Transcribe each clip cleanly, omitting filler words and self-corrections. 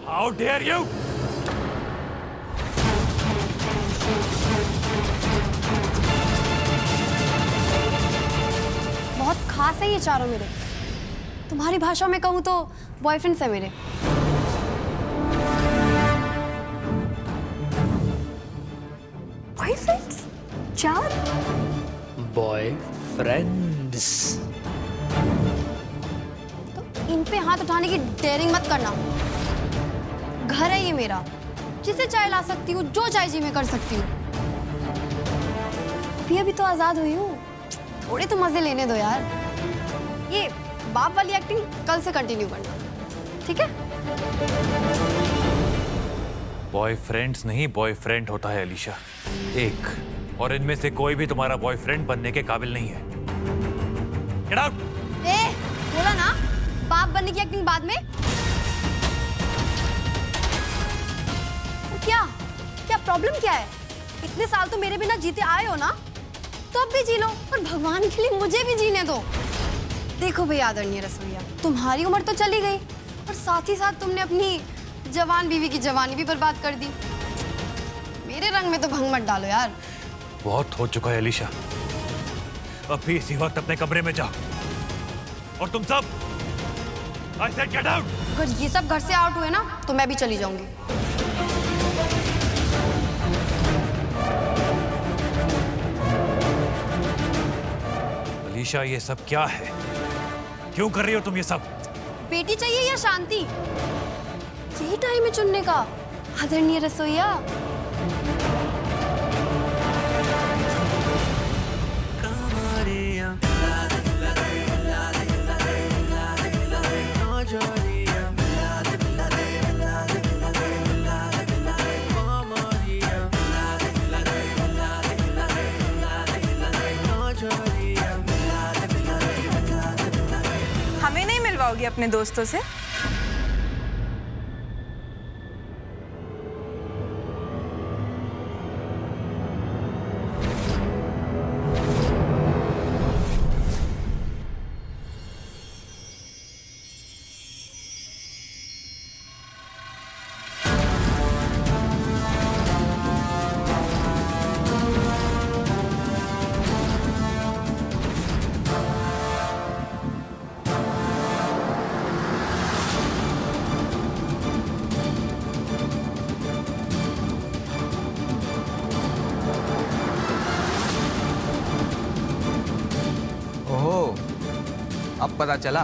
How dare you! बहुत खास है ये चारों मेरे। तुम्हारी भाषा में कहूँ तो बॉयफ्रेंड्स है मेरे। बॉयफ्रेंड्स? 4? बॉयफ्रेंड्स। तो इन पे हाथ उठाने की डेयरिंग मत करना। घर है ये मेरा, जिसे चाहे ला सकती हूँ, जो चाहे जी में कर सकती हूँ। अभी तो आजाद हुई हूँ, थोड़े तो मजे लेने दो यार। ये बाप वाली एक्टिंग कल से कंटिन्यू करना, ठीक है? बॉयफ्रेंड्स नहीं, बॉयफ्रेंड होता है अलीशा, एक। और इनमें से कोई भी तुम्हारा बॉयफ्रेंड बनने के काबिल नहीं है। Get out! बोला ना, बाप बनने की एक्टिंग बाद में। क्या क्या प्रॉब्लम क्या है? इतने साल तो मेरे बिना जीते आए हो ना, तो अब भी जी लो, और भगवान के लिए मुझे भी जीने दो। देखो भैया आदरणीय रसोइया, तुम्हारी उम्र तो चली गई, और साथ ही साथ तुमने अपनी जवान बीवी की जवानी भी बर्बाद कर दी। मेरे रंग में तो भंग मत डालो यार। बहुत हो चुका है अलीशा, अभी इसी वक्त अपने कमरे में जाओ। और तुम सब, I said get out! अगर ये सब घर से आउट हुए ना, तो मैं भी चली जाऊंगी। अलीशा, ये सब क्या है? क्यों कर रही हो तुम ये सब? बेटी चाहिए या शांति? यही टाइम है चुनने का, आदरणीय रसोइया। हमें नहीं मिलवाओगी अपने दोस्तों से? अब पता चला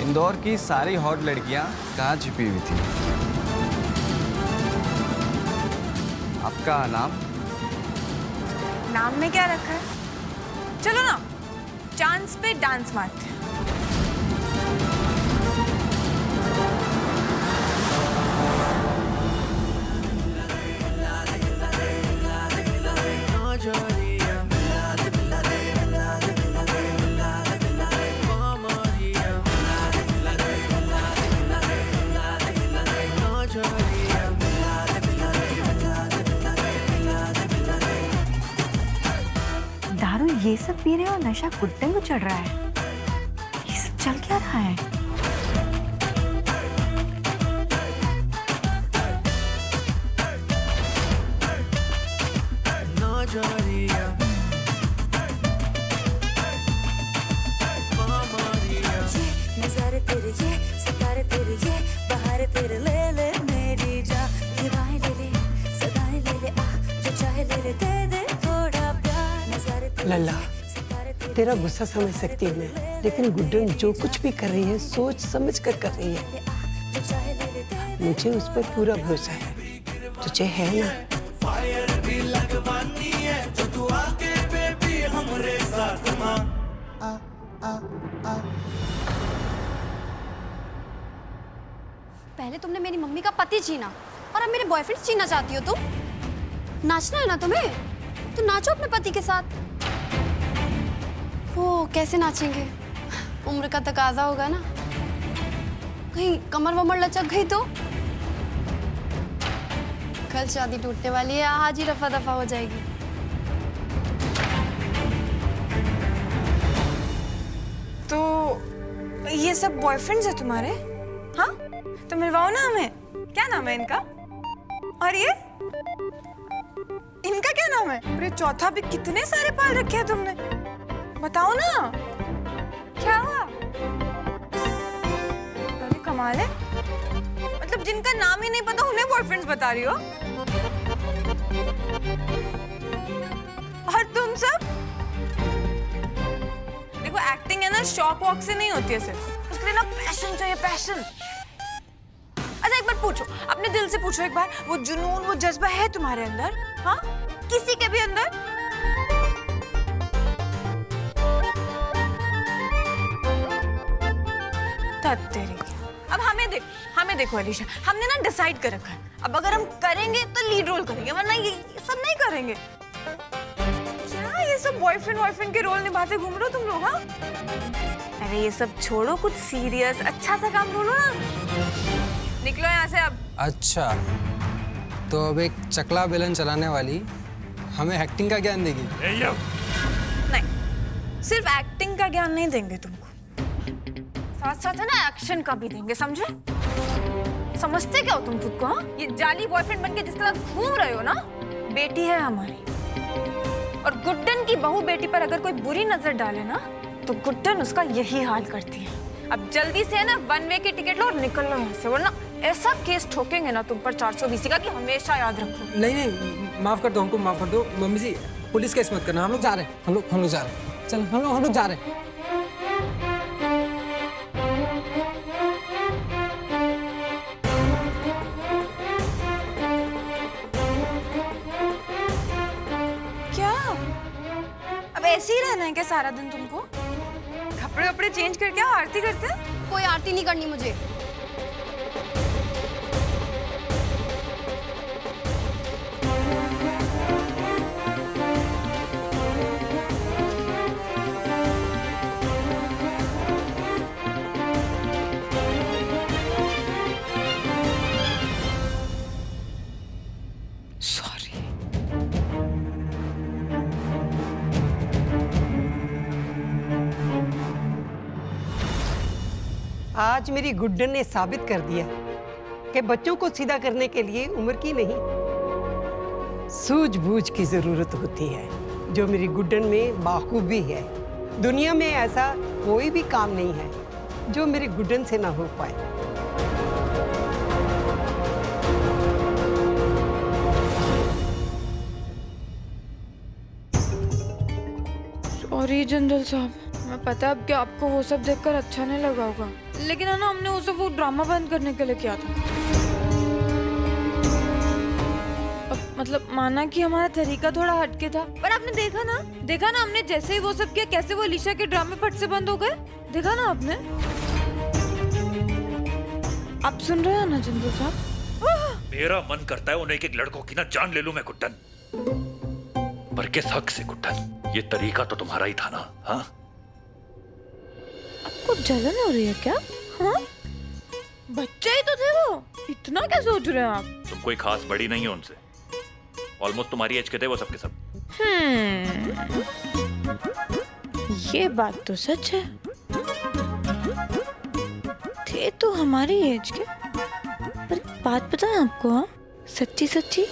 इंदौर की सारी हॉट लड़कियां कहाँ छिपी हुई थी। आपका नाम में क्या रखा है? चलो ना, चांस पे डांस मारते हैं। ये सब पी रहे हो, नशा गुड्डे को चढ़ रहा है। ये सब चल क्या रहा है? नज़ारे तेरे ये, सितारे तेरे ये, बहारे तेरे ले ले मेरी जा, हिवाएं ले ले, सदाएं ले ले, आ जो चाहे ले ले, दे दे थोड़ा प्यार। नज़ारे लल्ला, तेरा गुस्सा समझ सकती हूँ मैं, लेकिन गुड्डन जो कुछ भी कर रही है सोच समझ कर रही है। मुझे उस पर पूरा भरोसा है। तुझे है ना? फायर भी लगवानी है जो तू आके बेबी हमरे साथ मां। पहले तुमने मेरी मम्मी का पति छीना, और अब मेरे बॉयफ्रेंड छीनना चाहती हो तुम? नाचना है ना तुम्हें, तो नाचो अपने पति के साथ। वो कैसे नाचेंगे? उम्र का तकाजा होगा ना। कहीं कमर वमर लचक गई तो? कल शादी टूटने वाली है, आज ही रफा दफा हो जाएगी। तो ये सब बॉयफ्रेंड्स है तुम्हारे? हाँ तो मिलवाओ ना हमें। क्या नाम है इनका? और ये इनका क्या नाम है? अरे चौथा भी कितने सारे पाल रखे हैं तुमने, बताओ ना क्या हुआ? अरे कमाल है, मतलब जिनका नाम ही नहीं पता उन्हें बॉयफ्रेंड्स बता रही हो। और तुम सब देखो, एक्टिंग है ना शॉक वॉक से नहीं होती है, सिर्फ उसके लिए ना पैशन चाहिए, पैशन। अच्छा एक बार पूछो, अपने दिल से पूछो एक बार, वो जुनून वो जज्बा है तुम्हारे अंदर? हाँ किसी के भी अंदर? तेरी। अब हमें देखो अलीशा, हमने ना डिसाइड कर रखा है, अब अगर हम करेंगे तो लीड रोल करेंगे, वरना ये सब नहीं करेंगे। क्या ये सब बॉयफ्रेंड के रोल निभाते घूम रहे हो तुम लोग? हाँ अरे ये सब छोड़ो, कुछ सीरियस अच्छा सा काम बोलो ना। निकलो यहाँ से अब। अच्छा तो अब एक चकला बेलन चलाने वाली हमें एक्टिंग का ज्ञान देगी? नहीं, सिर्फ एक्टिंग का ज्ञान नहीं देंगे तुमको, साथ साथ है ना एक्शन का भी देंगे, समझे? समझते क्या हो तुम खुद को? हाँ ये जाली बॉयफ्रेंड बनके जिसके साथ घूम रहे हो ना, बेटी है हमारी, और गुड्डन की बहू बेटी पर अगर कोई बुरी नजर डाले ना तो गुड्डन उसका यही हाल करती है। अब जल्दी से है ना वन वे की टिकट लो और निकल लो यहाँ से, वरना ऐसा केस ठोकेंगे ना तुम पर 420 का कि हमेशा याद रखो। नहीं माफ कर दो, हमको माफ कर दो मम्मी जी, पुलिस केस मत करना, हम लोग जा रहे हैं, हम लोग जा रहे हैं, चल हम लोग जा रहे हैं। क्या अब ऐसे ही रहना है क्या सारा दिन तुमको? कपड़े वपड़े चेंज करके आरती करते हैं? कोई आरती नहीं करनी मुझे। आज मेरी गुड्डन ने साबित कर दिया कि बच्चों को सीधा करने के लिए उम्र की नहीं, सूझबूझ की जरूरत होती है, जो मेरी गुड्डन में बाखूबी है। दुनिया में ऐसा कोई भी काम नहीं है जो मेरी गुड्डन से ना हो पाए। सॉरी जनरल साहब, मैं पता है अब कि आपको वो सब देखकर अच्छा नहीं लगा होगा, लेकिन है ना हमने वो सब वो ड्रामा बंद करने के लिए किया था। मतलब माना कि हमारा तरीका थोड़ा हटके था, पर आपने देखा ना हमने जैसे ही वो सब किया कैसे वो अलीशा के ड्रामे फट से बंद हो गए। देखा ना आपने? आप सुन रहे हो ना जनरल साहब? मेरा मन करता है उन एक लड़कों की ना जान ले लूं मैं गुड्डन, पर किस हक से गुड्डन? ये तरीका तो तुम्हारा ही था ना। हाँ आपको जलन हो रही है क्या? हाँ बच्चे ही तो थे वो, इतना क्या सोच रहे हैं आप? तुम कोई खास बड़ी नहीं हो उनसे, ऑलमोस्ट तुम्हारी एज के थे वो सबके सब। ये बात तो सच है, थे तो हमारी एज के, पर बात पता है आपको? हाँ सच्ची सच्ची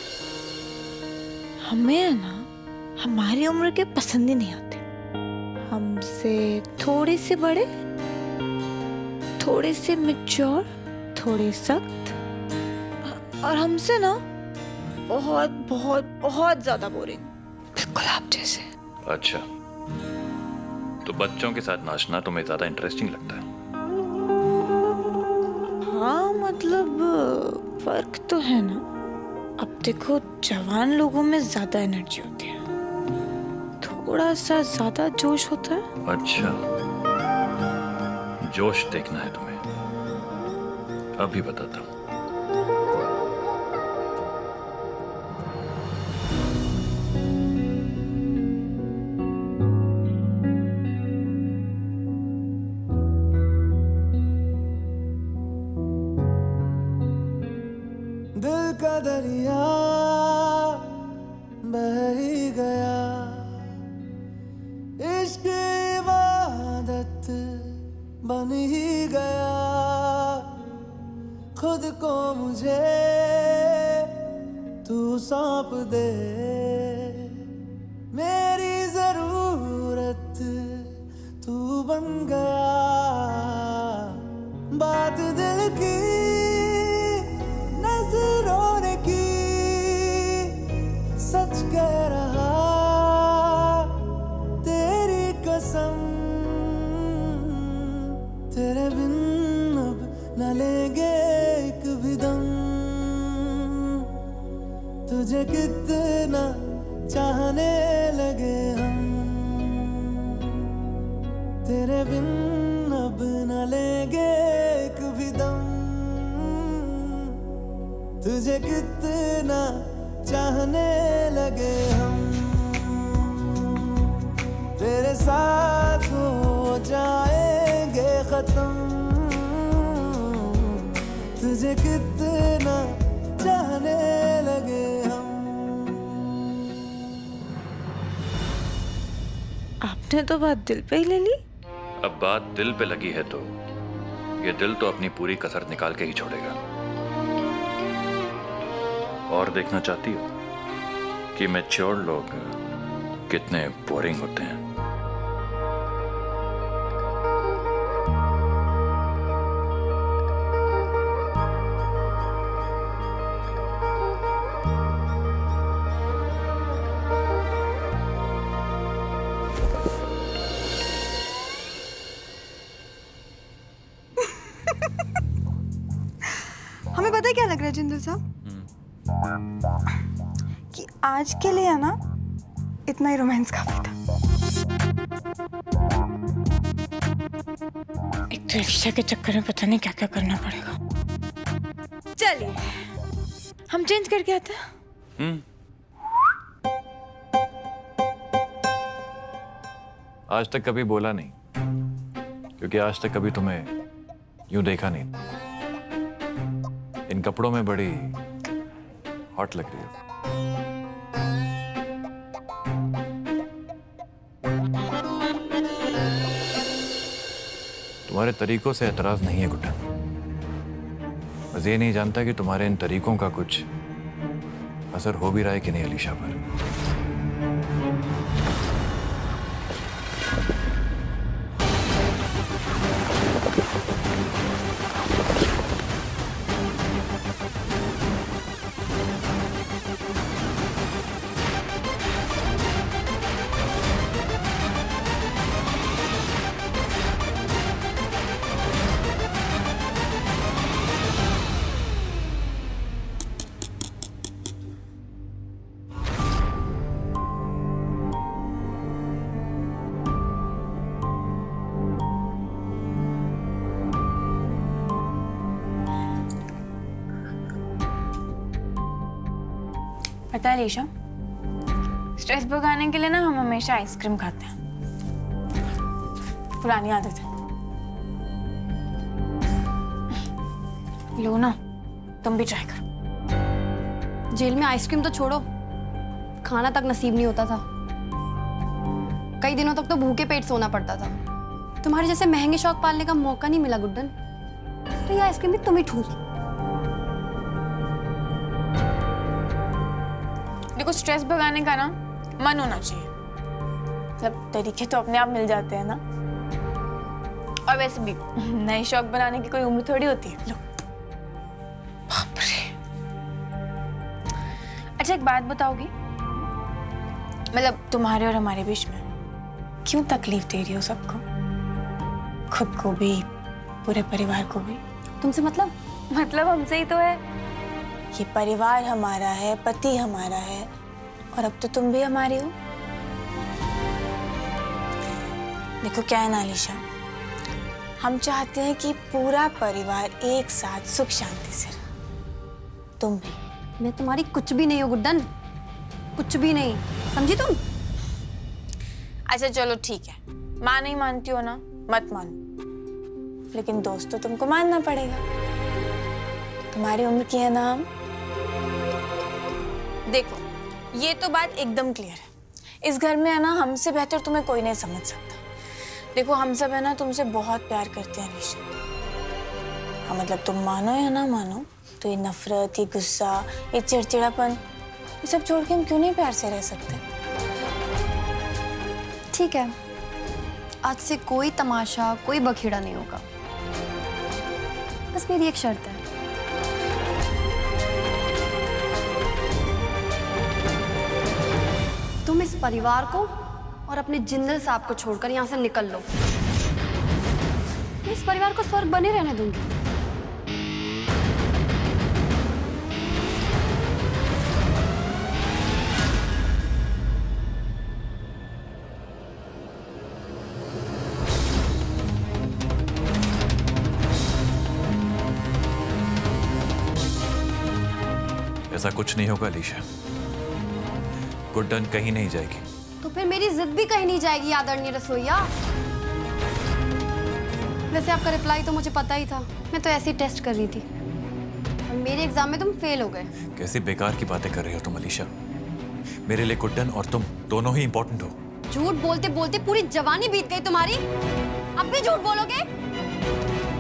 हमें ना हमारी उम्र के पसंद ही नहीं आते, हमसे थोड़े से बड़े, थोड़े से मैच्योर, थोड़े सख्त, और हमसे ना बहुत बहुत बहुत ज्यादा बोरिंग, बिल्कुल आप जैसे। अच्छा तो बच्चों के साथ नाचना तुम्हें ज्यादा इंटरेस्टिंग लगता है? हाँ मतलब फर्क तो है ना। अब देखो जवान लोगों में ज्यादा एनर्जी होती है, थोड़ा सा ज्यादा जोश होता है। अच्छा जोश देखना है तुम्हें, अभी बताता हूँ। दिल का दरिया बह ही गया, इश्क इबादत बन ही गया, खुद को मुझे तू सौंप दे, मेरी जरूरत तू बन गया, बात दिल की नजरों ने की, सच कह रहा तेरी कसम, तेरे बिन अब न लेंगे एक भी दम, तुझे कितना चाहने लगे हम, तेरे बिन अब न लेंगे एक भी दम, तुझे कितना चाहने लगे हम, तेरे साथ हो जाएंगे खत्म, तुझे कितना चाहने लगे हम। आपने तो बात दिल पे ही ले ली। अब बात दिल पे लगी है तो ये दिल तो अपनी पूरी कसर निकाल के ही छोड़ेगा। और देखना चाहती हो कि मैच्योर लोग कितने बोरिंग होते हैं? हमें पता है क्या लग रहा है जिंदल साहब, कि आज के लिए है ना इतना ही रोमांस काफी था। एक तो रिक्शा के चक्कर में पता नहीं क्या क्या करना पड़ेगा। चलिए हम चेंज करके आते हैं। आज तक कभी बोला नहीं, क्योंकि आज तक कभी तुम्हें यूं देखा नहीं। इन कपड़ों में बड़ी हॉट लग रही हो। तुम्हारे तरीकों से एतराज नहीं है गुड्डन, बस ये नहीं जानता कि तुम्हारे इन तरीकों का कुछ असर हो भी रहा है कि नहीं अलीशा पर। पता है अलीशा, स्ट्रेस भगाने के लिए ना हम हमेशा आइसक्रीम खाते हैं। पुरानी आदत है। लो ना, तुम भी ट्राई करो। जेल में आइसक्रीम तो छोड़ो, खाना तक नसीब नहीं होता था। कई दिनों तक तो भूखे पेट सोना पड़ता था। तुम्हारे जैसे महंगे शौक पालने का मौका नहीं मिला गुड्डन, तो ये आइसक्रीम भी तुम ही ठूस लो। देखो, स्ट्रेस भगाने का ना मन होना चाहिए। सब तरीके तो अपने आप मिल जाते हैं ना। और वैसे भी नए शौक बनाने की कोई उम्र थोड़ी होती है। लो। बाप रे। अच्छा, एक बात बताओगी? मतलब तुम्हारे और हमारे बीच में क्यों तकलीफ दे रही हो सबको? खुद को भी, पूरे परिवार को भी। तुमसे मतलब हमसे ही तो है। ये परिवार हमारा है, पति हमारा है, और अब तो तुम भी हमारी हो। देखो क्या है ना अलीशा, हम चाहते हैं कि पूरा परिवार एक साथ सुख शांति से रहे। तुम भी। मैं तुम्हारी कुछ भी नहीं हो गुड्डन, कुछ भी नहीं, समझी तुम? अच्छा चलो ठीक है, माँ नहीं मानती हो ना, मत मानो, लेकिन दोस्त तो तुमको मानना पड़ेगा। तुम्हारी उम्र की है ना हम। देखो, ये तो बात एकदम क्लियर है। इस घर में है ना, हमसे बेहतर तुम्हें कोई नहीं समझ सकता। देखो, हम सब है ना तुमसे बहुत प्यार करते हैं अलीशा। हाँ मतलब तुम मानो या ना मानो, तो ये नफरत, ये गुस्सा, ये चिड़चिड़ापन, ये सब छोड़ के हम क्यों नहीं प्यार से रह सकते? ठीक है, आज से कोई तमाशा, कोई बखेड़ा नहीं होगा। बस मेरी एक शर्त है। तुम इस परिवार को और अपने जिंदल साहब को छोड़कर यहाँ से निकल लो। मैं इस परिवार को स्वर्ग बने रहने दूंगी। ऐसा कुछ नहीं होगा अलीशा, गुड्डन कहीं नहीं जाएगी। तो फिर मेरी जिद भी कहीं नहीं जाएगी आदरणीय रसोइया। वैसे आपका रिप्लाई तो मुझे पता ही था, मैं तो ऐसे ही टेस्ट कर रही थी। और मेरे एग्जाम में तुम फेल हो गए। कैसी बेकार की बातें कर रही हो तुम अलीशा। मेरे लिए गुड्डन और तुम दोनों ही इंपॉर्टेंट हो। झूठ बोलते बोलते पूरी जवानी बीत गई तुम्हारी, अब भी झूठ बोलोगे?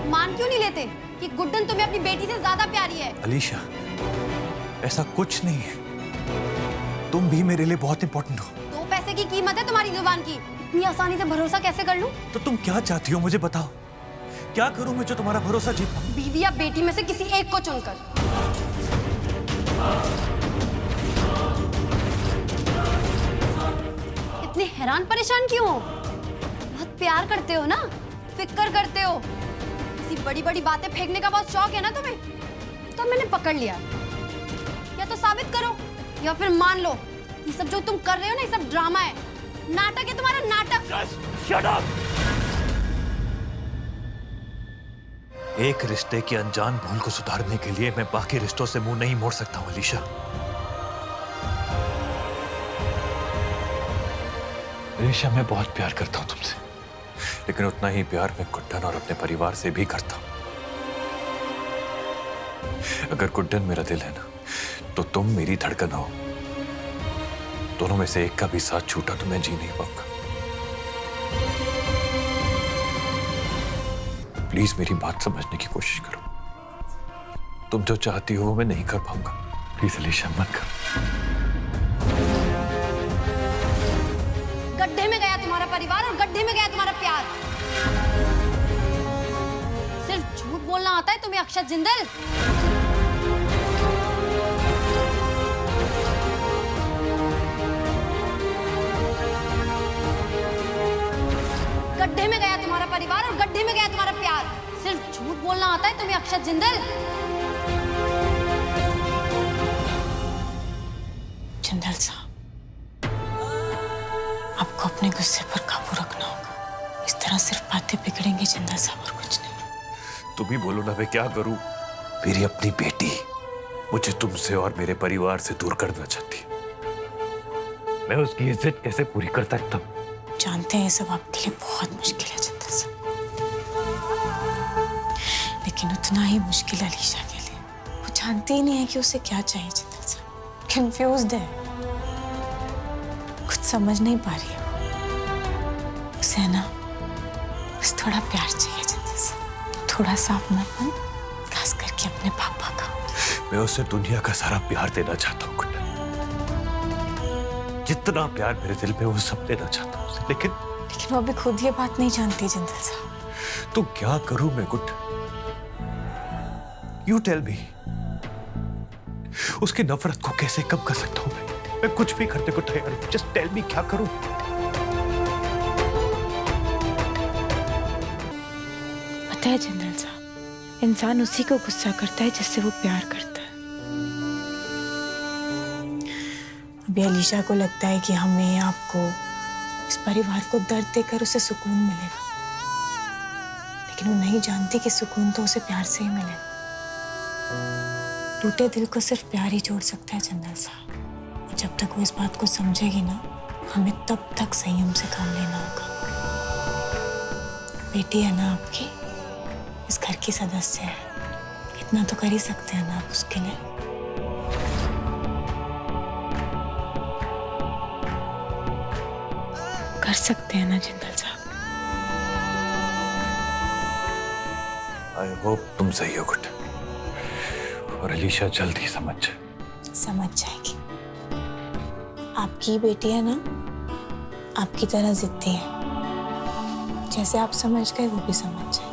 मान क्यों नहीं लेते कि गुड्डन तुम्हें अपनी बेटी से ज्यादा प्यारी है? अलीशा, ऐसा कुछ नहीं है, तुम भी मेरे लिए बहुत इंपॉर्टेंट हो। 2 पैसे की कीमत है तुम्हारी जुबान की, इतनी आसानी से भरोसा कैसे कर लूं? तो तुम क्या चाहती हो मुझे बताओ, क्या करूं मैं जो तुम्हारा भरोसा जीत पाऊं? बीवी या बेटी में से किसी एक को चुनकर। इतने हैरान परेशान क्यों हो? बहुत प्यार करते हो ना, फिक्र करते हो। ऐसी बड़ी बड़ी बातें फेंकने का बहुत शौक है ना तुम्हें, तो मैंने पकड़ लिया। या तो साबित करो या फिर मान लो ये सब जो तुम कर रहे हो ना, ये सब ड्रामा है, नाटक है तुम्हारा, नाटक। Shut up. एक रिश्ते की अनजान भूल को सुधारने के लिए मैं बाकी रिश्तों से मुंह नहीं मोड़ सकता हूं अलीशा। अलीशा, मैं बहुत प्यार करता हूं तुमसे, लेकिन उतना ही प्यार मैं गुड्डन और अपने परिवार से भी करता हूं। अगर गुड्डन मेरा दिल है ना, तो तुम मेरी धड़कन हो। दोनों में से एक का भी साथ छूटा तो मैं जी नहीं पाऊंगा। प्लीज मेरी बात समझने की कोशिश करो। तुम जो चाहती हो वो मैं नहीं कर पाऊंगा। प्लीज अलीशा, मत करो। गड्ढे में गया तुम्हारा परिवार और गड्ढे में गया तुम्हारा प्यार। सिर्फ झूठ बोलना आता है तुम्हें अक्षत जिंदल। गड्ढे में गया तुम्हारा परिवार और गड्ढे में गया तुम्हारा प्यार। सिर्फ झूठ बोलना आता है तुम्हें अक्षत जिंदल। जिंदल साहब, आपको अपने गुस्से पर काबू रखना होगा। इस तरह सिर्फ बातें बिगड़ेंगी जिंदल साहब, और कुछ नहीं। तुम ही बोलो ना, मैं क्या करूं? मेरी अपनी बेटी मुझे तुमसे और मेरे परिवार से दूर करना चाहती है। मैं उसकी इज्जत कैसे पूरी कर सकता हूं? जानते हैं ये सब आपके लिए बहुत मुश्किल है जिंदल साहब, लेकिन उतना ही मुश्किल अलीशा के लिए। वो जानती ही नहीं है कि उसे क्या चाहिए जिंदल साहब। कंफ्यूज्ड है, कुछ समझ नहीं पा रही है। उसे है ना बस थोड़ा प्यार चाहिए जिंदल साहब, थोड़ा सा अपनापन, खास करके अपने पापा का। मैं उसे दुनिया का सारा प्यार देना चाहता हूँ गुड्डन, जितना प्यार मेरे दिल में वो सब देना चाहता हूँ, लेकिन वो अभी खुद ये बात नहीं जानती जिंदल साहब। तो क्या करूं मैं गुड्डन? You tell me. उसकी नफरत को कैसे कम कर सकता हूं मैं कुछ भी करने को तैयार हूं। जस्ट टेल मी, क्या करूं? पता है जिंदल साहब, इंसान उसी को गुस्सा करता है जिससे वो प्यार करता है। अभी अलीशा को लगता है कि हमें, आपको, इस परिवार को दर्द देकर उसे सुकून मिलेगा, लेकिन वो नहीं जानती कि सुकून तो उसे प्यार से ही मिलेगा। टूटे दिल को सिर्फ प्यार ही जोड़ सकता है जिंदल साहब। जब तक वो इस बात को समझेगी ना, हमें तब तक संयम से काम लेना होगा। बेटी है ना आपकी, इस घर की सदस्य है, इतना तो कर ही सकते हैं ना आप उसके लिए। कर सकते हैं ना जिंदल साहब? आई होप तुम सही हो गुड्डन, और अलीशा जल्द ही समझ जाए। समझ जाएगी। आपकी बेटी है ना, आपकी तरह जिद्दी है। जैसे आप समझ गए वो भी समझ जाए।